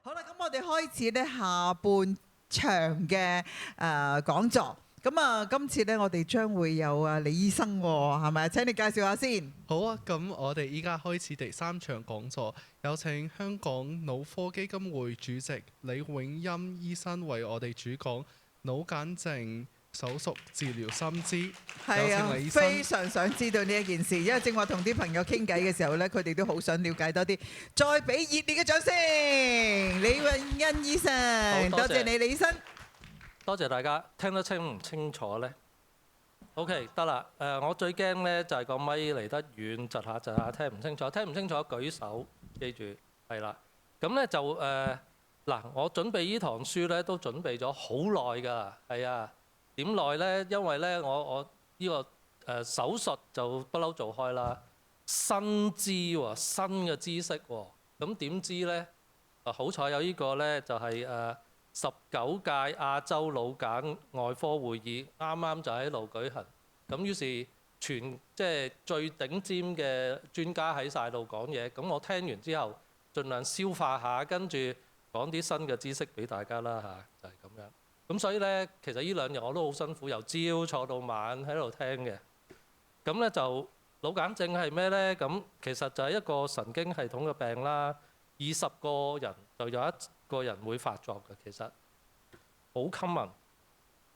好啦，咁我哋開始咧下半場嘅講座。咁啊，今次咧我哋將會有李醫生喎，係咪？請你介紹下先。好啊，咁我哋依家開始第3場講座，有請香港腦科基金會主席李永欽醫生為我哋主講腦癇症手術治療新知。係啊，非常想知道呢一件事，因為正話同啲朋友傾偈嘅時候咧，佢哋都好想了解多啲。再俾熱烈嘅掌聲，李永欽醫生，多謝你，李醫生。多謝大家，聽得清唔清楚呢？ OK， 得啦。我最驚呢就係個咪離得遠，窒下聽唔清楚。聽唔清楚舉手，記住係啦。咁呢就嗱，我準備呢堂書呢都準備咗好耐㗎，係啊。點耐呢？因為呢我呢個手術就不嬲做開啦，新知喎，新嘅知識喎。咁點知呢？好彩有呢個呢，就係19屆亞洲腦癇外科會議啱啱就喺度舉行，咁於是即係最頂尖嘅專家喺晒度講嘢，咁我聽完之後盡量消化下，跟住講啲新嘅知識俾大家啦嚇，就係咁樣。咁所以呢，其實呢2日我都好辛苦，由朝坐到晚喺度聽嘅。咁呢就腦癇症係咩呢？咁其實就係一個神經系統嘅病啦，20個人就有1個人會發作嘅，其實好 common。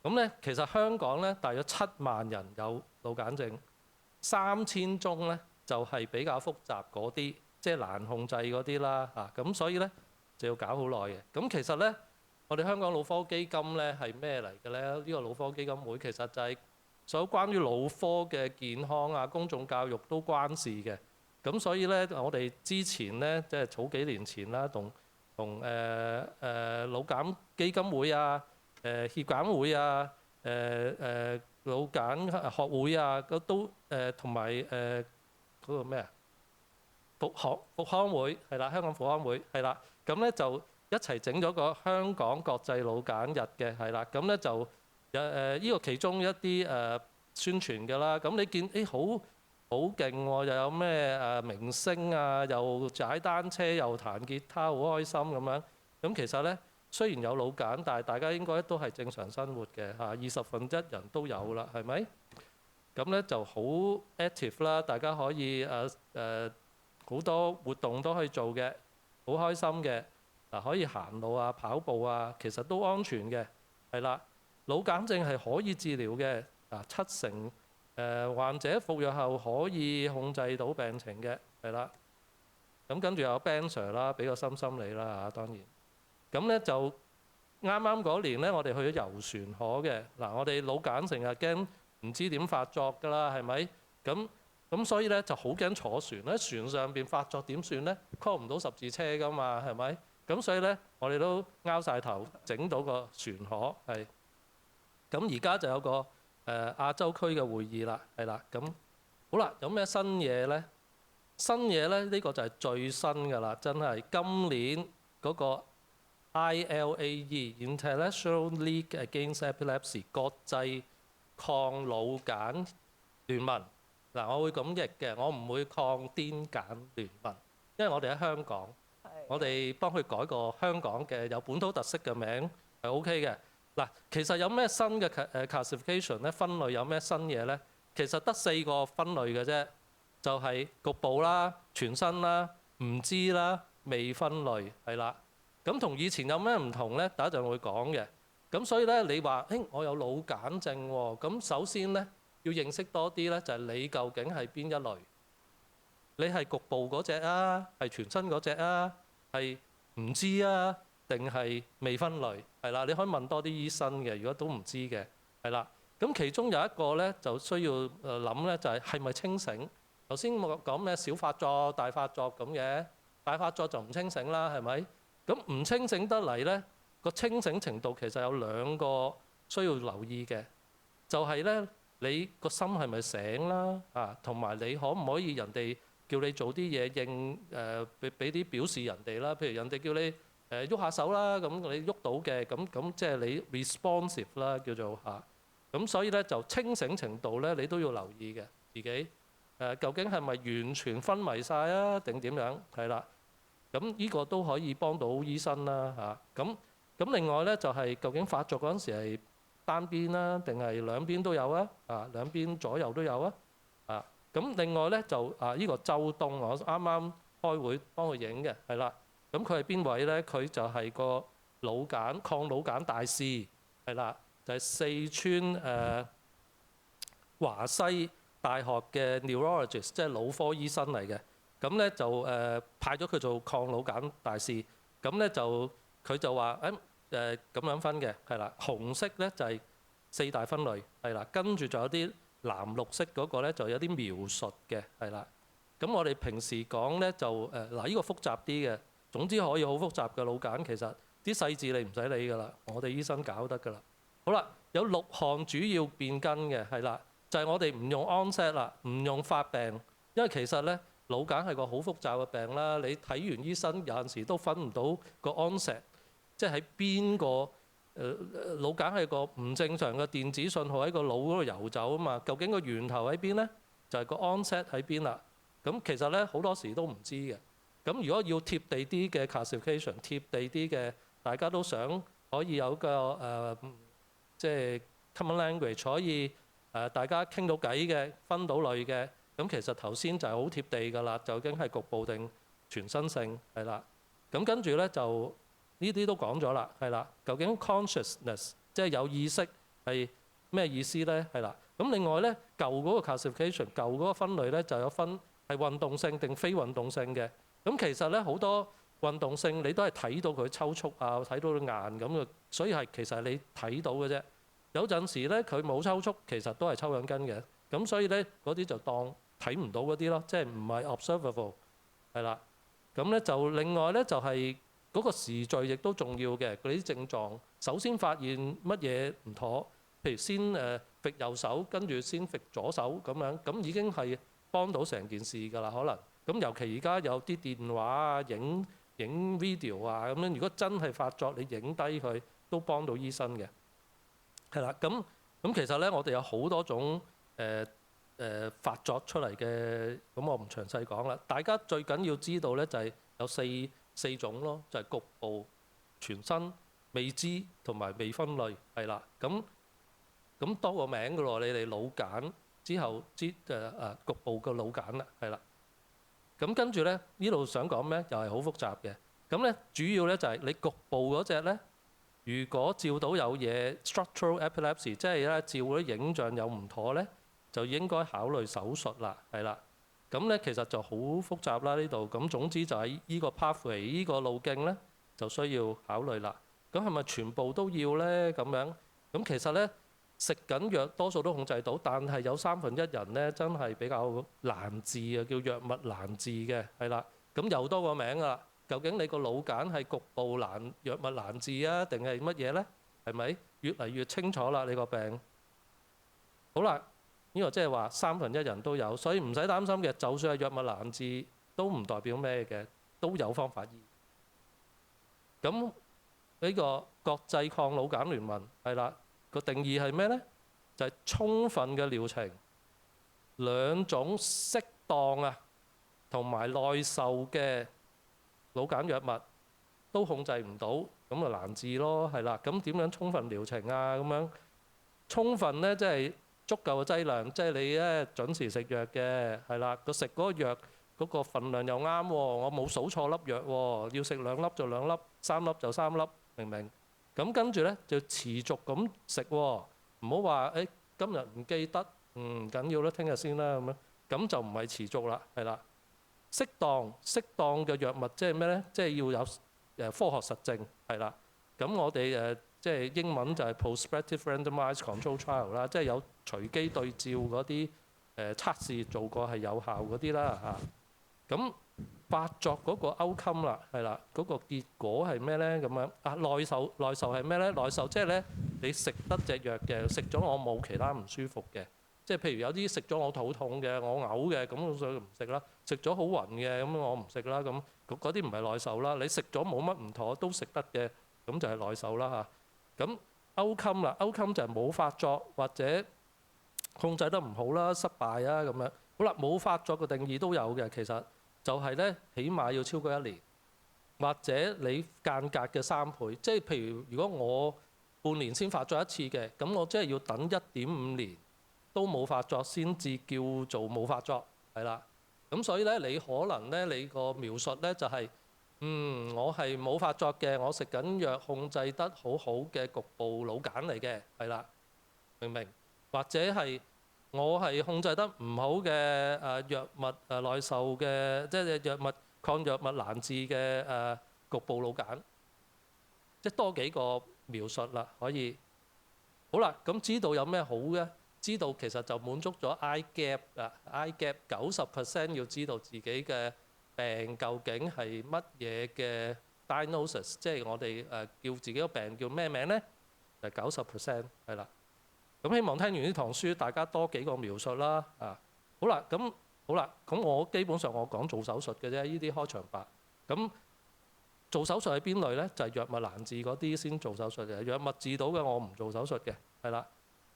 咁咧，其實香港咧大約7萬人有腦癇症，3000宗咧就係比較複雜嗰啲，即係難控制嗰啲啦嚇。咁所以咧就要搞好耐嘅。咁其實咧，我哋香港腦科基金咧係咩嚟嘅咧？呢個腦科基金會其實就係所有關於腦科嘅健康啊、公眾教育都關事嘅。咁所以咧，我哋之前咧即係早幾年前啦，同腦癇基金會啊、協癇會啊、腦癇學會啊，都同埋嗰個咩啊復康會係啦，香港復康會係啦，咁咧就一齊整咗個香港國際腦癇日嘅係啦，咁咧就呢個其中一啲宣傳嘅啦，咁你見好勁喎，又有咩明星啊，又踩單車，又彈吉他，好開心咁樣。咁其實咧，雖然有腦癇，但係大家應該都係正常生活嘅嚇，1/20人都有啦，係咪？咁咧就好 active 啦，大家可以好多活動都可以做嘅，好開心嘅嗱，可以行路啊、跑步啊，其實都安全嘅，係啦。腦癇症係可以治療嘅嗱，70%。患者服藥後可以控制到病情嘅，係啦。咁跟住有 Ben Sir 啦，俾個心你啦嚇，當然。咁咧就啱啱嗰年咧，我哋去咗遊船河嘅嗱，我哋腦癇成日驚唔知點發作㗎啦，係咪？咁所以咧就好驚坐船，喺船上邊發作點算咧？call 唔到十字車㗎嘛，係咪？咁所以咧我哋都拗晒頭整到個船河係。咁而家就有個亞洲區嘅會議啦，係啦，咁好啦，有咩新嘢呢？新嘢呢，呢個就係最新㗎啦，真係今年嗰個 ILAE International League Against Epilepsy 國際抗腦癇聯盟嗱，我會咁譯嘅，我唔會抗癲癇聯盟，因為我哋喺香港，我哋幫佢改個香港嘅有本土特色嘅名係 OK 嘅。嗱，其實有咩新嘅classification 咧？分類有咩新嘢咧？其實得4個分類嘅啫，就係局部啦、全身啦、唔知啦、未分類係啦。咁同以前有咩唔同咧？等一陣會講嘅。咁所以咧，你話我有腦癇症喎，咁首先咧要認識多啲咧，就係你究竟係邊一類？你係局部嗰隻啊，係全身嗰隻啊，係唔知啊？定係未分類係啦，你可以問多啲醫生嘅。如果都唔知嘅係啦，咁其中有一個咧就需要諗咧，就係咪清醒？頭先我講咩小發作、大發作咁嘅，大發作就唔清醒啦，係咪？咁唔清醒得嚟咧，個清醒程度其實有2個需要留意嘅，就係咧你個心係咪醒啦啊，同埋你可唔可以人哋叫你做啲嘢應俾啲表示人哋啦，譬如人哋叫你喐下手啦，咁你喐到嘅，咁即係你 responsive 啦，叫做嚇。咁所以咧就清醒程度咧，你都要留意嘅自己。究竟係咪完全昏迷晒啊？定點樣？係啦。咁呢個都可以幫到醫生啦嚇。咁另外咧就係究竟發作嗰陣時係單邊啦，定係兩邊都有啊？兩邊左右都有啊？咁另外咧就呢個周東，我啱啱開會幫佢影嘅，係啦。咁佢係邊位咧？佢就係個抗腦癇大師，係啦，就係四川華西大學嘅 neurologist， 即係腦科醫生嚟嘅。咁咧就派咗佢做抗腦癇大師。咁咧就佢就話咁樣分嘅，係啦。紅色咧就係4大分類，係啦。跟住仲有啲藍綠色嗰個咧就有啲描述嘅，係啦。咁我哋平時講咧就呢個複雜啲嘅。總之可以好複雜嘅腦癇，其實啲細節你唔使理㗎啦，我哋醫生搞得㗎啦。好啦，有6項主要變更嘅，係啦，就係我哋唔用 onset 啦，唔用發病，因為其實咧腦癇係個好複雜嘅病啦。你睇完醫生有陣時都分唔到個 onset，即係喺邊個腦癇係個唔正常嘅電子信號喺個腦嗰度遊走啊嘛。究竟個源頭喺邊咧？就係個 onset 喺邊啦。咁其實咧好多時都唔知嘅。咁如果要貼地啲嘅 classification， 貼地啲嘅，大家都想可以有個即係 common language， 可以大家傾到偈嘅，分到類嘅。咁其實頭先就係好貼地㗎啦，究竟係局部定全身性係啦。咁跟住咧就呢啲都講咗啦，係啦。究竟 consciousness 即係有意識係咩意思咧？係啦。咁另外咧舊嗰個 classification， 舊嗰個分類咧就有分係運動性定非運動性嘅。咁其實咧好多運動性你都係睇到佢抽搐啊，睇到佢硬咁嘅，所以係其實係你睇到嘅啫。有陣時咧佢冇抽搐，其實都係抽緊筋嘅。咁所以咧嗰啲就當睇唔到嗰啲咯，即係唔係 observable 係啦。咁咧就另外咧就係嗰個時序亦都重要嘅。嗰啲症狀首先發現乜嘢唔妥，譬如先揈右手，跟住先揈左手咁樣，咁已經係幫到成件事㗎啦，可能。咁尤其而家有啲電話啊、影 video 啊咁樣，如果真係發作，你影低佢都幫到醫生嘅，係啦。咁其實咧，我哋有好多種發作出嚟嘅，咁我唔詳細講啦。大家最緊要知道咧，就係有四種咯，就係局部、全身、未知同埋未分類，係啦。咁多個名㗎咯，你哋腦癇之後局部嘅腦癇啦，係啦。咁跟住咧，呢度想講咩？又係好複雜嘅。咁咧，主要咧就係你局部嗰隻咧，如果照到有嘢 structural epilepsy， 即係咧照嗰啲影像有唔妥咧，就應該考慮手術啦，係啦。咁咧其實就好複雜啦呢度。咁總之就喺呢個 pathway 呢個路徑咧，就需要考慮啦。咁係咪全部都要咧？咁樣咁其實咧。食緊藥多數都控制到，但係有1/3人咧真係比較難治啊，叫藥物難治嘅，係啦。咁又多個名啦。究竟你個腦癇係局部藥物難治啊，定係乜嘢咧？係咪越嚟越清楚啦？你個病好啦，呢個即係話1/3人都有，所以唔使擔心嘅。就算係藥物難治，都唔代表咩嘅，都有方法醫。咁呢個國際抗腦癇聯盟係啦。個定義係咩咧？就係充分嘅療程，2種適當啊同埋耐受嘅腦癇藥物都控制唔到，咁就難治咯，係啦。咁點樣充分療程啊？咁樣充分咧，即係足夠嘅劑量，即係你咧準時食藥嘅，係啦。個食嗰個藥嗰個份量又啱喎，我冇數錯粒藥喎，要食2粒就2粒，3粒就3粒，明唔明？咁跟住咧就持續咁食喎，唔好話今日唔記得，唔緊要啦，聽日先啦咁樣，咁就唔係持續啦，係啦。適當嘅藥物即係咩咧？即係要有科學實證，係啦。咁我哋即係英文就係 prospective randomized control trial 啦，即係有隨機對照嗰啲測試做過係有效嗰啲啦嚇。咁發作嗰個 outcome 啦，係啦，嗰個結果係咩咧？咁樣耐受係咩咧？耐受即係咧，你食得隻藥嘅，食咗我冇其他唔舒服嘅，即係譬如有啲食咗我肚痛嘅，我嘔嘅，咁所以唔食啦。食咗好暈嘅，咁我唔食啦。咁嗰啲唔係耐受啦。你食咗冇乜唔妥都食得嘅，咁就係耐受啦嚇。咁 outcome 啦，outcome就係冇發作或者控制得唔好啦，失敗啊咁樣。好啦，冇發作嘅定義都有嘅，其實。就係咧，起碼要超過1年，或者你間隔嘅3倍，即係譬如如果我半年先發作一次嘅，咁我即係要等1.5年都冇發作先至叫做冇發作，係啦。咁所以咧，你可能咧，你個描述咧就係、我係冇發作嘅，我食緊藥控制得好好嘅局部腦癇嚟嘅，係啦，明唔明？或者係我係控制得唔好嘅藥物耐受嘅，即係藥物抗藥物難治嘅局部腦癇，即係多幾個描述啦，可以。好啦，咁知道有咩好嘅？知道其實就滿足咗 I-gap 啊 ，I-gap 90% 要知道自己嘅病究竟係乜嘢嘅 diagnosis， 即係我哋叫自己個病叫咩名咧？就係90%係啦。咁希望聽完呢堂書，大家多幾個描述啦。好啦，咁我基本上我講做手術嘅啫，呢啲開場白。咁做手術係邊類咧？就係藥物難治嗰啲先做手術嘅，藥物治到嘅我唔做手術嘅，係啦。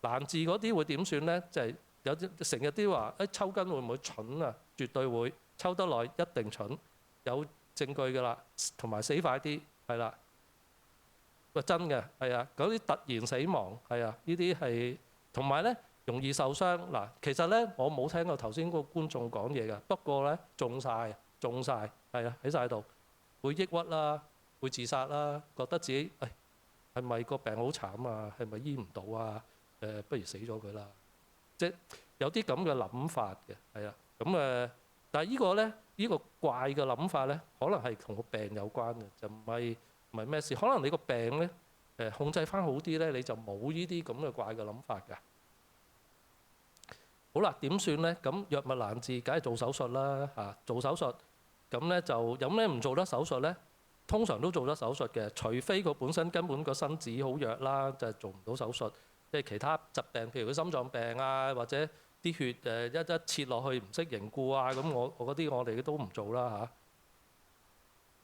難治嗰啲會點算咧？就係有啲成日啲話抽筋會唔會蠢啊？絕對會，抽得耐一定蠢，有證據㗎啦，同埋死快啲，係啦。真嘅係啊，嗰啲突然死亡係啊，呢啲係同埋咧容易受傷嗱。其實咧我冇聽過頭先嗰個觀眾講嘢㗎，不過咧中晒係啊喺晒度，會抑鬱啦，會自殺啦，覺得自己係咪個病好慘啊？係咪醫唔到啊？不如死咗佢啦！即係有啲咁嘅諗法嘅，係啊。咁但係呢個咧，呢個怪嘅諗法咧，可能係同個病有關嘅，就唔係咩事。可能你個病咧控制翻好啲咧，你就冇呢啲咁嘅怪嘅諗法㗎。好啦，點算咧？咁藥物難治，梗係做手術啦嚇。做手術咁咧就有咩唔做得手術咧？通常都做得手術嘅，除非佢本身根本個身子好弱啦，就係做唔到手術。即係其他疾病，譬如佢心臟病啊，或者啲血一切落去唔識凝固啊，咁我嗰啲我哋都唔做啦嚇。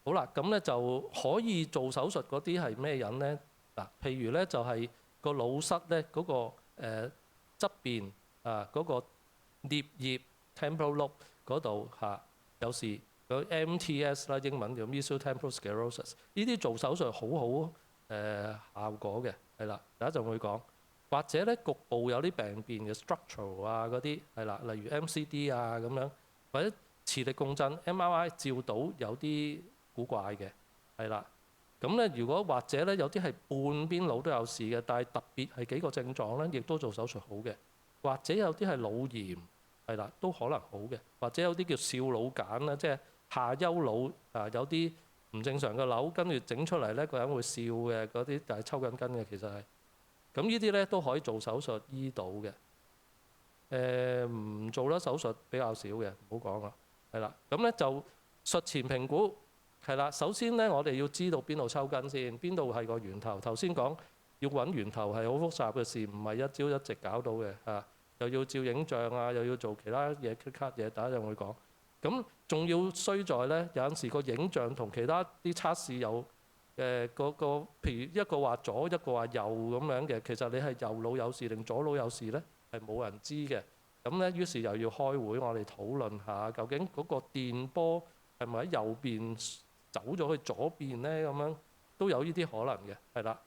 好啦，咁咧就可以做手術嗰啲係咩人咧？嗱，譬如咧就係個腦室咧嗰個側邊嗰個顳葉 temporal lobe 嗰度有時有 MTS 啦，英文叫 mesial temporal sclerosis， 呢啲做手術好效果嘅，係啦，第一陣會講。或者咧局部有啲病變嘅 structural 啊嗰啲係啦，例如 MCD 啊咁樣，或者磁力共振 MRI 照到有啲古怪嘅係啦。咁咧如果或者咧有啲係半邊腦都有事嘅，但係特別係幾個症狀咧，亦都做手術好嘅。或者有啲係腦炎係啦，都可能好嘅。或者有啲叫笑腦癇啦，即係下丘腦有啲唔正常嘅瘤，跟住整出嚟咧個人會笑嘅嗰啲，就係抽緊筋嘅其實係。咁呢啲咧都可以做手術醫到嘅，唔做得手術比較少嘅，唔好講啦，係啦。咁咧就術前評估係啦。首先咧，我哋要知道邊度抽筋先，邊度係個源頭。頭先講要揾源頭係好複雜嘅事，唔係一朝一夕搞到嘅嚇。又要照影像啊，又要做其他嘢 cut 嘢，等一陣會講。咁仲要衰在咧，有陣時個影像同其他啲測試有。譬如一個話左，一個話右咁樣嘅，其實你係右腦有事定左腦有事咧，係冇人知嘅。咁咧，於是又要開會，我哋討論下究竟嗰個電波係咪喺右邊走咗去左邊咧？咁樣都有呢啲可能嘅，係啦。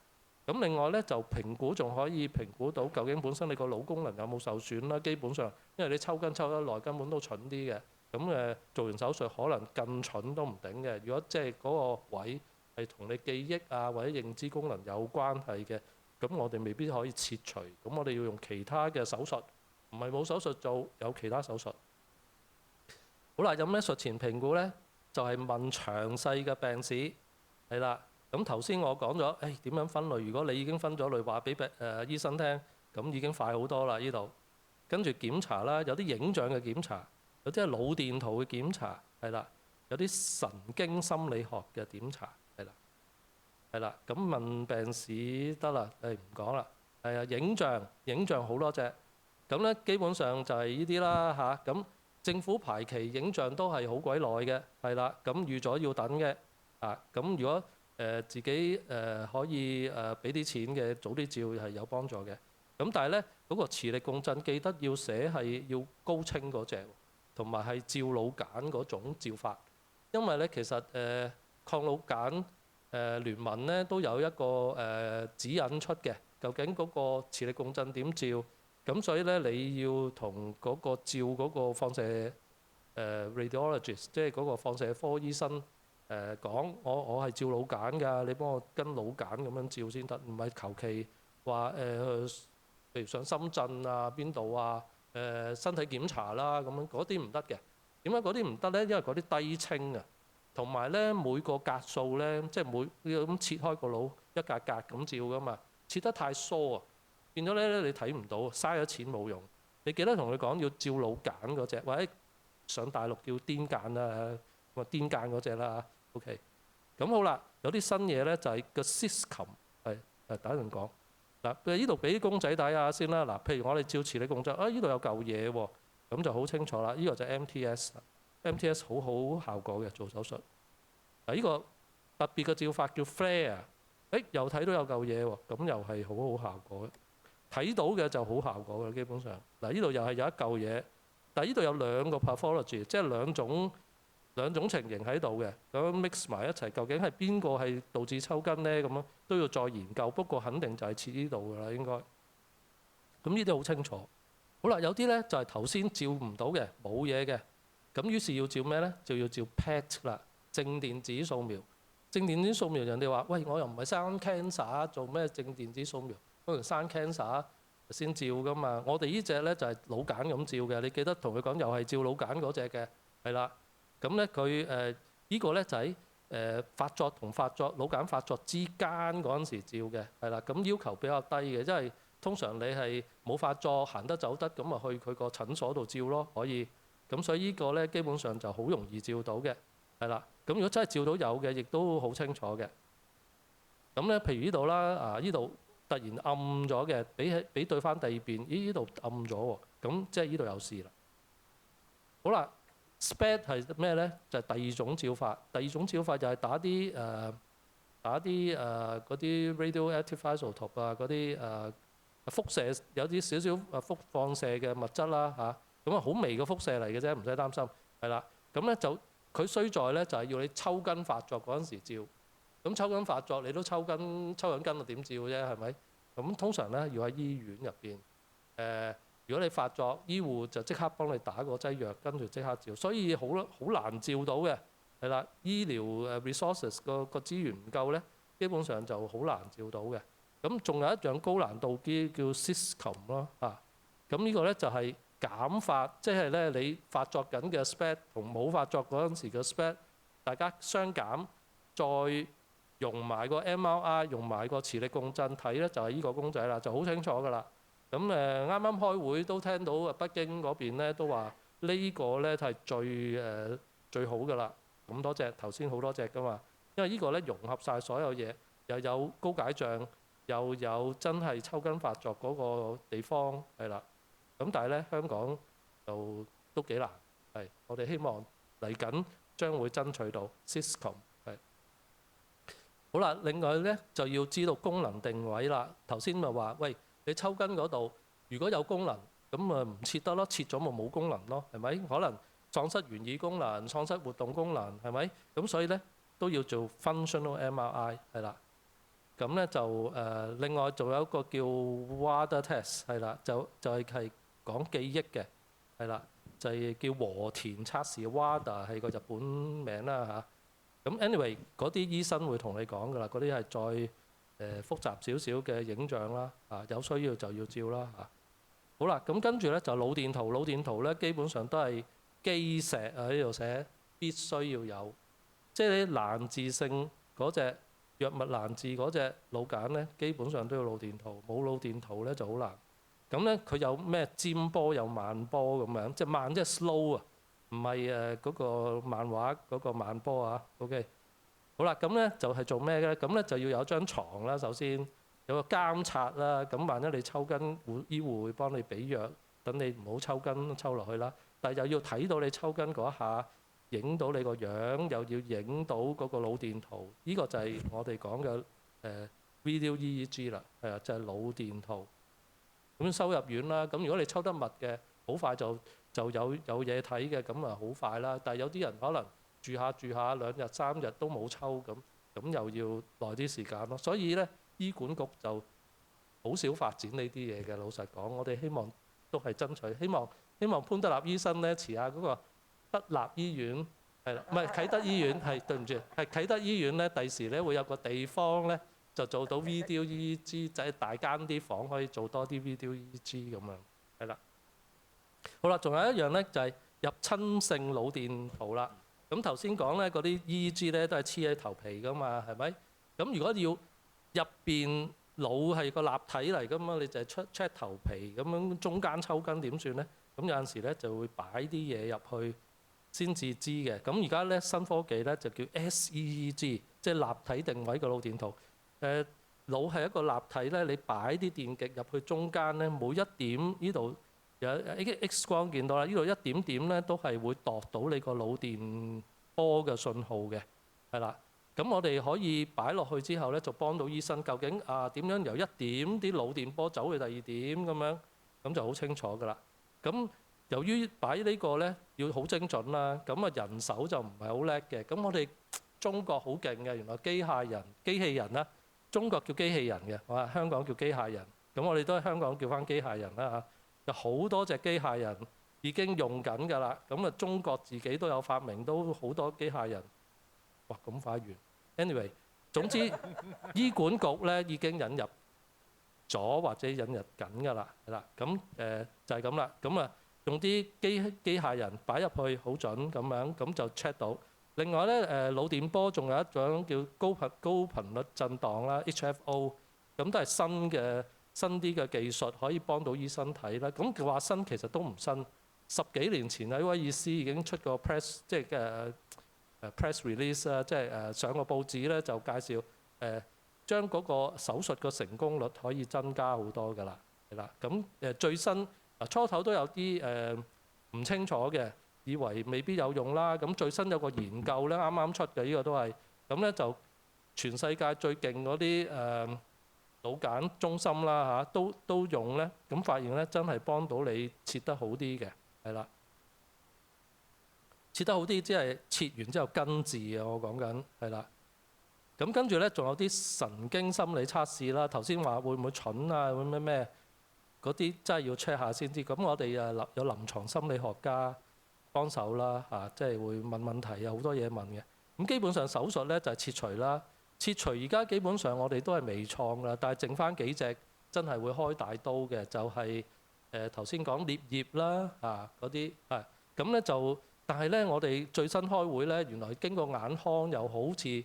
咁另外咧就評估，仲可以評估到究竟本身你個腦功能有冇受損啦。基本上，因為你抽筋抽得耐，根本都蠢啲嘅。咁做完手術可能更蠢都唔頂嘅。如果即係嗰個位係同你記憶啊或者認知功能有關係嘅，咁我哋未必可以切除，咁我哋要用其他嘅手術，唔係冇手術做，有其他手術。好啦，有咩術前評估咧？就係問詳細嘅病史，係啦。咁頭先我講咗，點樣分類？如果你已經分咗類，話俾醫生聽，咁已經快好多啦。呢度跟住檢查啦，有啲影像嘅檢查，有啲係腦電圖嘅檢查，係啦，有啲神經心理學嘅檢查。係啦，咁問病史得啦，唔講啦。係啊，影像好多隻，咁咧基本上就係呢啲啦嚇。咁政府排期影像都係好鬼耐嘅，係啦。咁預咗要等嘅，咁如果自己可以俾啲錢嘅，早啲照係有幫助嘅。咁但係咧嗰個磁力共振記得要寫係要高清嗰隻，同埋係照腦癇嗰種照法，因為咧其實抗老癇聯盟咧都有一個指引出嘅，究竟嗰個磁力共振點照，咁所以咧你要同嗰個照嗰個放射radiologist， 即係嗰個放射科醫生講，我係照腦癇㗎，你幫我跟腦癇咁樣照先得，唔係求其話譬如上深圳啊邊度啊身體檢查啦咁樣，嗰啲唔得嘅。點解嗰啲唔得咧？因為嗰啲低清啊，同埋咧每個格數咧，即係每咁切開個腦一格格咁照㗎嘛，切得太疏啊，變咗咧你睇唔到，嘥咗錢冇用。你記得同佢講要照腦癇嗰隻，或者上大陸叫癲癇啊，咁啊癲癇嗰隻啦。OK， 咁好啦，有啲新嘢咧就係個 system 係等陣講嗱。譬如呢度俾啲公仔睇下先啦。嗱，譬如我哋照磁力共振，呢度有嚿嘢喎，咁就好清楚啦。呢個就係 MTS 好好效果嘅做手術。嗱，呢個特別嘅照法叫 flare， 又睇到有嚿嘢喎，咁又係好好效果嘅。睇到嘅就好效果嘅基本上。嗱，呢度又係有一嚿嘢，但係呢度有兩個 pathology， 即係兩種情形喺度嘅，咁 mix 埋一齊，究竟係邊個係導致抽筋咧？咁樣都要再研究，不過肯定就係切呢度㗎啦，應該。咁呢啲好清楚。好啦，有啲咧就係頭先照唔到嘅，冇嘢嘅，咁於是要照咩咧？就要照 PET 啦，正電子掃描。正電子掃描人哋話：喂，我又唔係生 cancer， 做咩正電子掃描？可能生 cancer 先照㗎嘛。我哋呢隻咧就係腦癇咁照嘅，你記得同佢講又係照腦癇嗰隻嘅，係啦。咁咧佢呢個咧就喺發作同腦癇發作之間嗰陣時照嘅，係啦。咁要求比較低嘅，因為通常你係冇發作行得走得，咁啊去佢個診所度照咯，可以。咁所以呢個咧基本上就好容易照到嘅，係啦。咁如果真係照到有嘅，亦都好清楚嘅。咁咧譬如呢度啦，呢度突然暗咗嘅，比對翻第二邊，呢度暗咗喎，咁即係呢度有事啦。好啦。SPECT 係咩咧？就係第二種照法。第二種照法就係打啲嗰啲 radioactive isotope 啊，嗰啲輻射有啲少少輻放射嘅物質啦嚇。咁啊好微嘅輻射嚟嘅啫，唔使擔心。係啦，咁咧就佢衰在咧就係要你抽筋發作嗰陣時照。咁抽筋發作你都抽緊筋啊點照啫？係咪？咁通常咧要喺醫院入邊如果你發作，醫護就即刻幫你打個劑藥，跟住即刻照，所以好難照到嘅，係啦。醫療resources 個資源唔夠咧，基本上就好難照到嘅。咁仲有一樣高難度機叫 Syscom 咯，咁呢個咧就係減法，即係咧你發作緊嘅 SPECT 同冇發作嗰陣時嘅 SPECT，大家相減，再用埋個 MRI， 用埋個磁力共振睇咧，就係呢個公仔啦，就好清楚㗎啦。咁啱啱開會都聽到北京嗰邊咧都話呢個咧係最好㗎啦。咁多隻頭先好多隻㗎嘛，因為呢個咧融合晒所有嘢，又有高解像，又有真係抽筋發作嗰個地方係啦。咁但係咧香港就都幾難，係我哋希望嚟緊將會爭取到 Syscom 係。好啦，另外咧就要知道功能定位啦。頭先咪話喂。你抽筋嗰度如果有功能，咁啊唔切得咯，切咗咪冇功能咯，係咪？可能喪失原意功能、喪失活動功能，係咪？咁所以咧都要做 functional MRI 係啦。咁咧就另外仲有一個叫 WADA test 係啦，就係講記憶嘅係啦，就係叫和田測試 WADA 係個日本名啦嚇。咁 anyway 嗰啲醫生會同你講㗎啦，嗰啲係再複雜少少嘅影像啦，有需要就要照啦嚇。好啦，咁跟住咧就腦電圖，腦電圖咧基本上都係基石喺度寫，必須要有。即係你難治性嗰隻藥物難治嗰隻腦癇咧，基本上都要腦電圖，冇腦電圖咧就好難。咁咧佢有咩尖波有慢波咁樣，即係慢即係 slow 啊，唔係嗰個漫畫嗰個慢波啊。OK。好啦，咁咧就係做咩嘅咧？咁咧就要有張床啦，首先有個監察啦。咁萬一你抽筋，醫護會幫你俾藥，等你唔好抽筋抽落去啦。但係又要睇到你抽筋嗰一下，影到你個樣，又要影到嗰個腦電圖。呢個就係我哋講嘅video EEG 啦，係啊，就係腦電圖。咁收入院啦。咁如果你抽得密嘅，好快就有嘢睇嘅，咁啊好快啦。但係有啲人可能住下2日3日都冇抽咁又要耐啲時間咯。所以咧，醫管局就好少發展呢啲嘢嘅。老實講，我哋希望都係爭取，希望潘德立醫生咧，遲下嗰個德立醫院係啦，唔係啟德醫院，係對唔住，係啟德醫院咧，第時咧會有個地方咧就做到 video EEG， 就係大間啲房可以做多啲 video EEG 咁樣，係啦。好啦，仲有一樣咧就係入侵性腦電圖啦。咁頭先講咧嗰啲 EEG 咧都係黐喺頭皮噶嘛，係咪？咁如果要入邊腦係個立體嚟噶嘛，你就係 check 頭皮咁樣，中間抽筋點算咧？咁有陣時咧就會擺啲嘢入去先至知嘅。咁而家咧新科技咧就叫 SEEG， 即係立體定位嘅腦電圖。腦係一個立體咧，你擺啲電極入去中間咧，每一點呢度有 X 光見到啦，呢度一點點咧都係會度到你個腦電波嘅信號嘅，係啦。咁我哋可以擺落去之後咧，就幫到醫生究竟點樣由一點啲腦電波走去第二點咁樣，咁就好清楚㗎啦。咁由於擺呢個咧要好精準啦，咁人手就唔係好叻嘅。咁我哋中國好勁嘅，原來機器人啦，中國叫機器人嘅，香港叫機械人。咁我哋都喺香港叫返機械人啦嚇。有好多隻機械人已經用緊㗎啦。咁中國自己都有發明，都好多機械人。哇，咁快完。Anyway， 總之醫管局咧已經引入咗或者引入緊㗎啦，係啦。咁就係咁啦。咁用啲機械人擺入去好準咁樣，咁就 check 到。另外咧腦電波仲有一種叫高頻率震盪啦 ，HFO， 咁都係新啲嘅技術，可以幫到醫生睇啦。咁佢話新其實都唔新，10幾年前喺威爾斯已經出過 press 即係press release 啊，即係上個報紙咧就介紹將嗰個手術個成功率可以增加好多㗎啦，係啦。咁最新初頭都有啲唔清楚嘅，以為未必有用啦。咁最新有個研究咧，啱啱出嘅呢個都係咁咧，就全世界最勁嗰啲腦癇中心啦嚇，都用咧，咁發現咧真係幫到你切得好啲嘅，係啦。切得好啲，即係切完之後根治啊！我講緊係啦。咁跟住咧，仲有啲神經心理測試啦。頭先話會唔會蠢啊？會咩嗰啲真係要 check 下先知。咁我哋有臨床心理學家幫手啦嚇，即係會問問題，有好多嘢問嘅。咁基本上手術咧就係切除啦。切除而家基本上我哋都係微創啦，但係剩翻幾隻真係會開大刀嘅，就係頭先講顳葉啦嗰啲咁咧就。但係咧，我哋最新開會咧，原來經過眼康又好似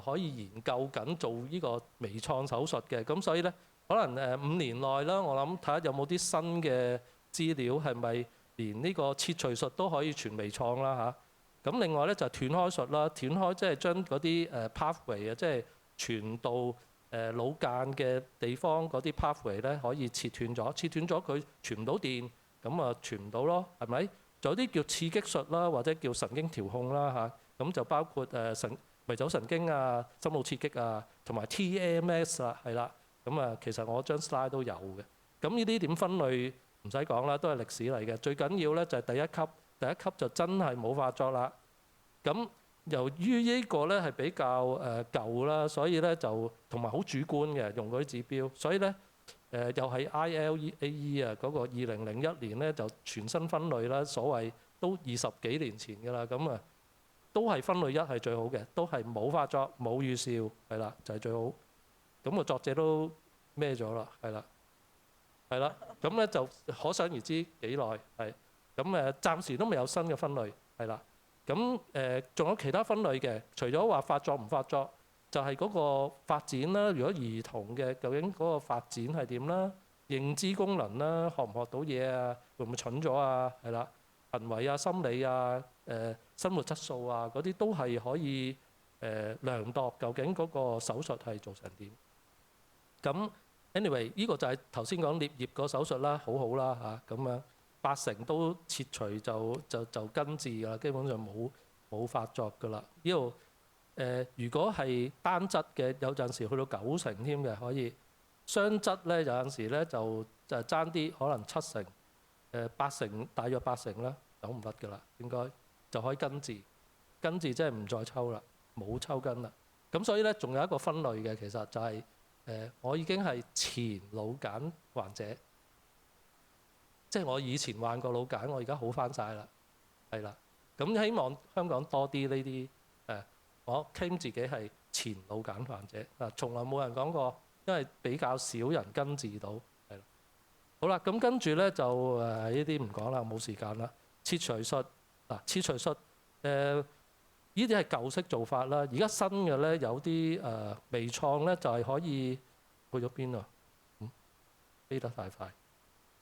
可以研究緊做呢個微創手術嘅，咁所以咧可能5年內啦，我諗睇下有冇啲新嘅資料係咪連呢個切除術都可以全微創啦嚇。咁另外咧就斷開術啦，斷開即係將嗰啲pathway 啊，即係傳到腦間嘅地方嗰啲 pathway 咧可以切斷咗，切斷咗佢傳唔到電，咁傳唔到咯，係咪？仲有啲叫刺激術啦，或者叫神經調控啦嚇，咁就包括迷走神經啊、心腦刺激啊，同埋 TMS 啦，係啦。咁其實我張 slide 都有嘅。咁呢啲點分類唔使講啦，都係歷史嚟嘅。最緊要咧就係第一級就真係冇發作啦。咁由於呢個咧係比較舊啦，所以咧就同埋好主觀嘅用嗰啲指標，所以咧。又係 ILAE 啊，嗰個2001年咧就全新分類啦，所謂都20幾年前㗎啦，咁都係分類1係最好嘅，都係冇發作冇預兆，係啦就係最好。咁個作者都孭咗啦，係啦，咁咧就可想而知幾耐係。咁暫時都未有新嘅分類，係啦。咁仲有其他分類嘅，除咗話發作唔發作。就係嗰個發展啦。如果兒童嘅，究竟嗰個發展係點啦？認知功能啦，學唔學到嘢啊？會唔會蠢咗啊？係啦，行為啊、心理啊、生活質素啊，嗰啲都係可以量度究竟嗰個手術係做成點。咁 anyway 呢個就係頭先講顳葉個手術啦，好好啦嚇，咁樣80%都切除就根治㗎啦，基本上冇發作㗎啦。呢度。如果係單側嘅，有陣時去到90%添嘅可以；雙側咧有陣時咧就爭啲，可能7%、80%，大約80%啦，走唔甩㗎啦，應該就可以根治。根治即係唔再抽啦，冇抽筋啦。咁所以咧，仲有一個分類嘅，其實就係、我已經係前腦癇患者，即係我以前患過腦癇，我而家好翻晒啦，係啦。咁希望香港多啲呢啲我 claim 自己係前腦癇患者嗱，從來冇人講過，因為比較少人根治到，係啦。好啦，咁跟住咧就呢啲唔講啦，冇時間啦。切除術嗱，切除術呢啲係舊式做法啦，而家新嘅咧有啲微創咧就係可以去咗邊啊？飛得太快，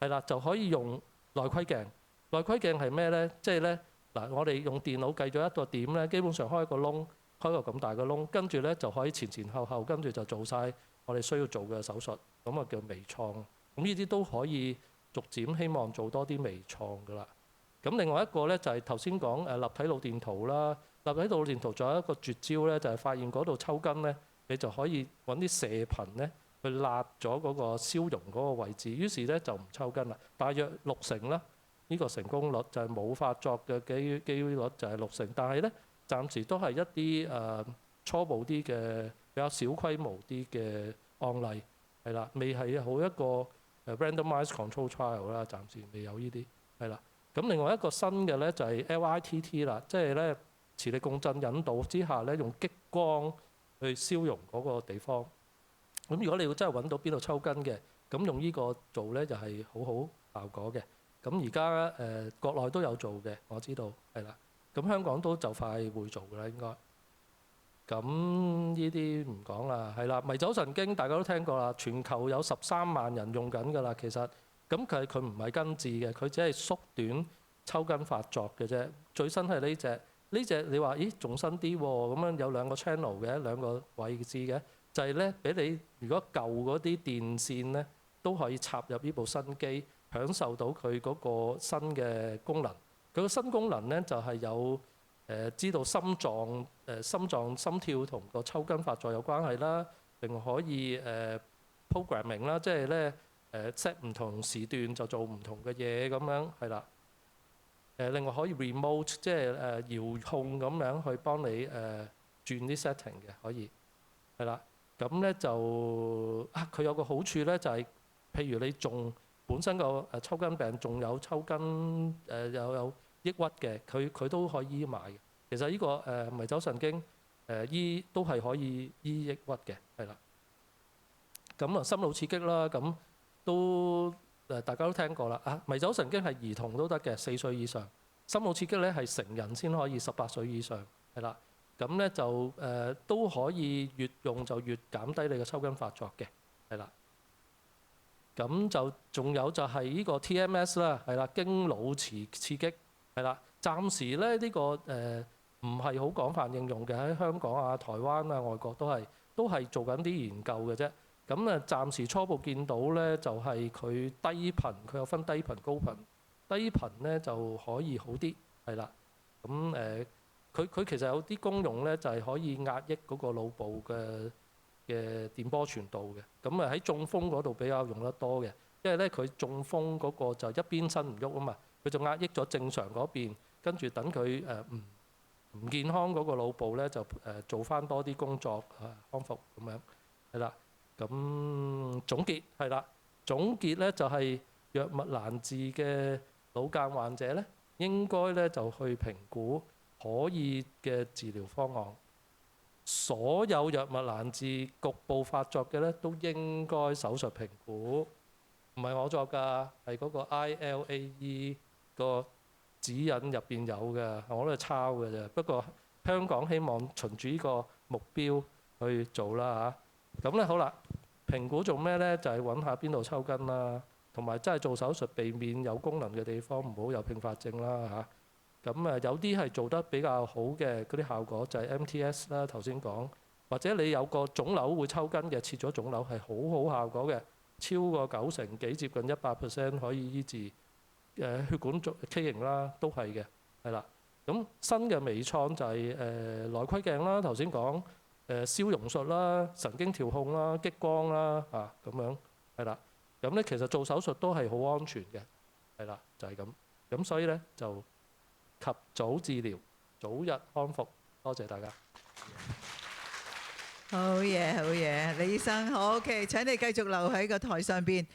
係啦，就可以用內窺鏡。內窺鏡係咩咧？即係咧嗱，我哋用電腦計咗一個點咧，基本上開個窿，開個咁大個窿，跟住咧就可以前前後後，跟住就做晒我哋需要做嘅手術，咁啊叫微創。咁呢啲都可以逐漸希望做多啲微創噶啦。咁另外一個咧就係頭先講立體腦電圖啦。立體腦電圖仲有一個絕招咧，就係發現嗰度抽筋咧，你就可以揾啲射頻咧去辣咗嗰個消融嗰個位置，於是咧就唔抽筋啦。大約60%啦，呢個成功率就係冇發作嘅機率就係60%，但係咧暫時都係一啲初步啲嘅比較小規模啲嘅案例係啦，未係好一個randomized control trial 啦，暫時未有呢啲係啦。咁另外一個新嘅咧就係 LITT 啦，即係咧磁力共振引導之下咧，用激光去消融嗰個地方。咁如果你要真係揾到邊度抽筋嘅，咁用呢個做咧就係好好效果嘅。咁而家國內都有做嘅，我知道係啦。咁香港都就快會做㗎啦，應該。咁呢啲唔講啦，係啦。迷走神經大家都聽過啦，全球有13萬人用緊㗎啦，其實。咁佢唔係根治嘅，佢只係縮短抽筋發作嘅啫。最新係呢隻你話咦仲新啲喎？咁樣有2個 channel 嘅2個位置嘅，就係咧俾你如果舊嗰啲電線咧都可以插入呢部新機，享受到佢嗰個新嘅功能。佢個新功能咧就係有知道心臟心跳同個抽筋發作有關係啦，另外可以programming 啦，即係咧set 唔同時段就做唔同嘅嘢咁樣係啦。另外可以 remote 即係遙控咁樣去幫你轉啲 setting 嘅，可以係啦。咁咧就佢有個好處咧就係、譬如你仲本身個抽筋病仲有抽筋有抑鬱嘅，佢都可以醫埋嘅。其實呢個迷走神經醫都係可以醫抑鬱嘅，係啦。咁心腦刺激啦，咁都大家都聽過啦。迷走神經係兒童都得嘅，4歲以上。心腦刺激咧係成人先可以18歲以上，係啦。咁咧就都可以越用就越減低你嘅抽筋發作嘅，係啦。咁就仲有就係呢個 TMS 啦，係啦，經腦刺激係啦。暫時咧呢個唔係好廣泛應用嘅，喺香港啊、台灣啊、外國都係做緊啲研究嘅啫。咁暫時初步見到咧就係佢低頻，佢有分低頻高頻。低頻咧就可以好啲，係啦。咁佢其實有啲功用咧，就係可以壓抑嗰個腦部嘅電波傳導嘅。咁喺中風嗰度比較用得多嘅，因為咧佢中風嗰個就一邊身唔喐啊嘛，佢就壓抑咗正常嗰邊，跟住等佢唔健康嗰個腦部咧就做翻多啲工作康復咁樣，係啦。咁總結係啦，總結咧就係藥物難治嘅腦癇患者咧，應該咧就去評估可以嘅治療方案。所有藥物難治局部發作嘅咧，都應該手術評估。唔係我作㗎，係嗰個 ILAE 個指引入邊有嘅，我都係抄嘅啫。不過香港希望循住呢個目標去做啦嚇。咁咧好啦，評估做咩咧？就係揾下邊度抽筋啦。同埋真係做手術，避免有功能嘅地方唔好有併發症啦嚇。咁有啲係做得比較好嘅嗰啲效果就係 MTS 啦，頭先講，或者你有個腫瘤會抽筋嘅，切咗腫瘤係好好效果嘅，超過90%幾接近100%可以醫治。血管畸形啦都係嘅，係啦。咁新嘅微創就係內窺鏡啦，頭先講消融術啦、神經調控啦、激光啦咁樣係啦。咁咧其實做手術都係好安全嘅，係啦，就係咁。咁所以咧就及早治療早日康復。多謝大家。好嘢，好嘢，李醫生，好 OK，請你繼續留喺個台上邊。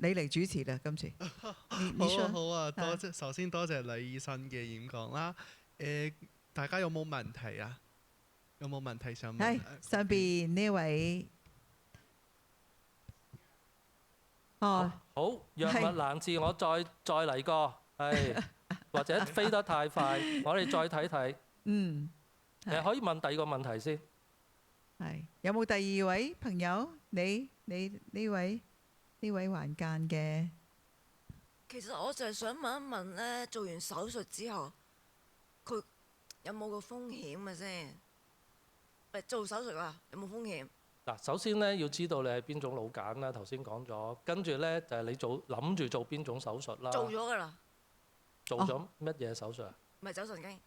你嚟主持啦，今次。好啊，好啊，多謝。首先多謝李醫生嘅演講啦。大家有冇問題啊？有冇問題想問？係上邊呢位。哦，好，藥物難治，我再嚟過，係或者飛得太快，我哋再睇睇。嗯。可以問第二個問題先。係有冇第二位朋友？你呢位患間嘅？其實我就係想問一問咧，做完手術之後，佢有冇個風險嘅先？做手術啊，有冇風險？嗱，首先咧要知道你係邊種腦癇啦，頭先講咗，跟住咧就係你諗住做邊種手術啦。做咗㗎啦。做咗乜嘢手術啊？迷走神經。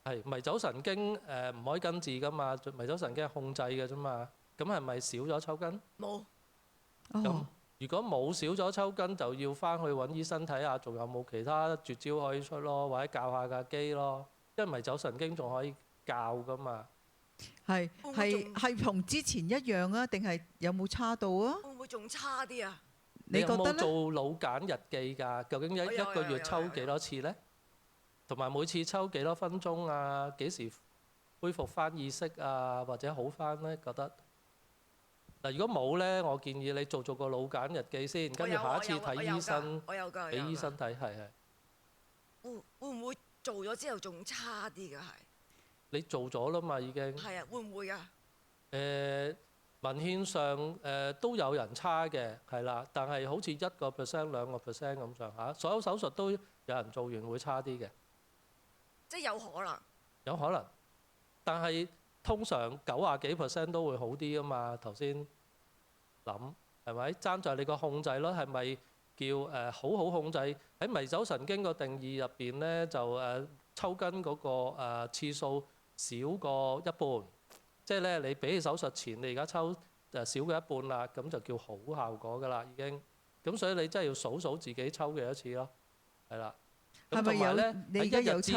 係迷走神經唔可以根治㗎嘛，迷走神經係控制嘅啫嘛。咁係咪少咗抽筋？冇。咁如果冇少咗抽筋，就要翻去揾醫生睇下，仲有冇其他絕招可以出咯，或者教下架機咯。因為迷走神經仲可以教㗎嘛。係同之前一樣啊？定係有冇差到啊？會唔會仲差啲啊？你有冇做腦癇日記㗎？究竟一個月抽幾多次呢？同埋每次抽幾多分鐘啊？幾時恢復翻意識啊？或者好翻呢？覺得嗱，如果冇呢，我建議你做個腦癇日記先，跟住下一次睇醫生，俾醫生睇係。會唔會做咗之後仲差啲㗎？係你做咗啦嘛，已經。係啊，會唔會啊？文獻上都有人差嘅，係啦，但係好似1%、2%咁上下，所有手術都有人做完會差啲嘅。即係有可能。有可能，但係通常90幾% 都會好啲㗎嘛。頭先諗係咪？爭在你個控制咯，係咪叫好好控制？喺迷走神經個定義入邊咧，就抽筋嗰個次數少過一半，即係咧你比起手術前，你而家抽少過一半啦，咁就叫好效果㗎啦，已經。咁所以你真係要數自己抽幾多次咯，係啦。咁同埋咧喺一日之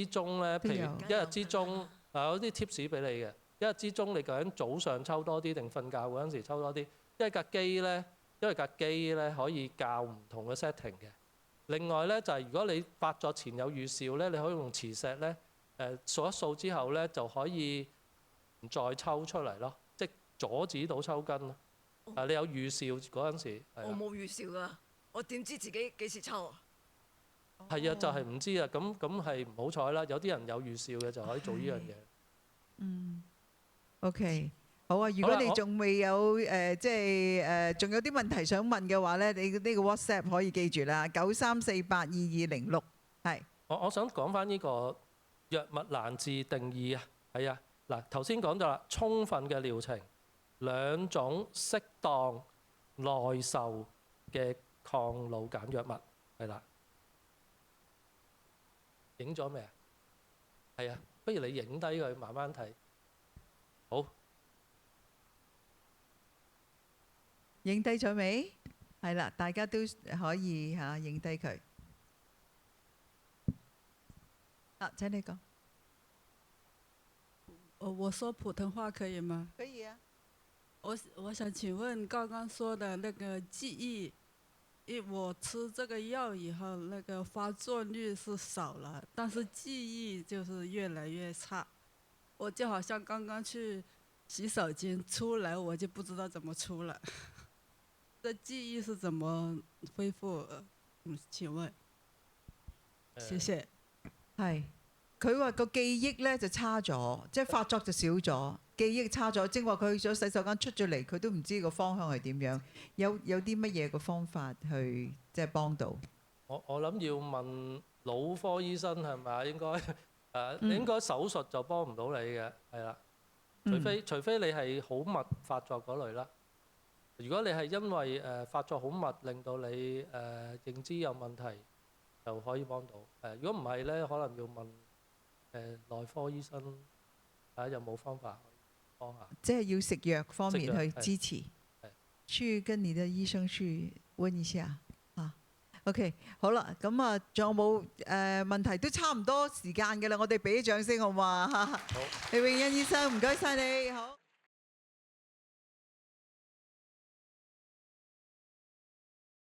中咧，譬如一日之中有啲 tips 俾你嘅。一日之中你究竟早上抽多啲定瞓覺嗰陣時抽多啲？因為架機咧可以校唔同嘅 setting 嘅。另外咧就係如果你發作前有預兆咧，你可以用磁石咧掃一掃之後咧就可以唔再抽出嚟咯，即係阻止到抽筋咯。你有預兆嗰陣時，我冇預兆㗎，我點知自己幾時抽啊？係啊，就係唔知啊，咁係唔好彩啦。有啲人有預兆嘅就可以做呢樣嘢。OK， 好啊。如果你仲未有即係仲有啲問題想問嘅話咧，你呢個 WhatsApp 可以記住啦，93482206。係。我想講翻呢個藥物難治定義啊，係啊。嗱，頭先講咗啦，充分嘅療程，2種適當耐受嘅抗腦癇藥物，係啦。影咗未啊？係啊，不如你影低佢，慢慢睇。好。影低咗未？係啦，大家都可以嚇影低佢。請你講。我說普通話可以嗎？可以啊。我想請問剛剛說的那個記憶，我吃這個藥以後，那個發作率是少了，但是記憶就是越來越差。我就好像剛剛去洗手間出來，我就不知道怎麼出來。這記憶是怎麼恢復？請問。謝謝。係。佢話個記憶咧就差咗，即係發作就少咗，記憶差咗。正話佢去咗洗手間出咗嚟，佢都唔知個方向係點樣。有啲乜嘢個方法去即係幫到？我諗要問腦科醫生係咪？應該手術就幫唔到你嘅，係啦。除非你係好密發作嗰類啦。如果你係因為發作好密，令到你認知有問題，就可以幫到。如果唔係咧，可能要問內科醫生睇下有冇方法可以幫下。即係要食藥方面去支持。去跟你的醫生去問一下啊。OK， 好啦，咁啊，仲有冇問題？都差唔多時間嘅啦，我哋俾啲掌聲好嘛？好，李永恩醫生，唔該晒你，好。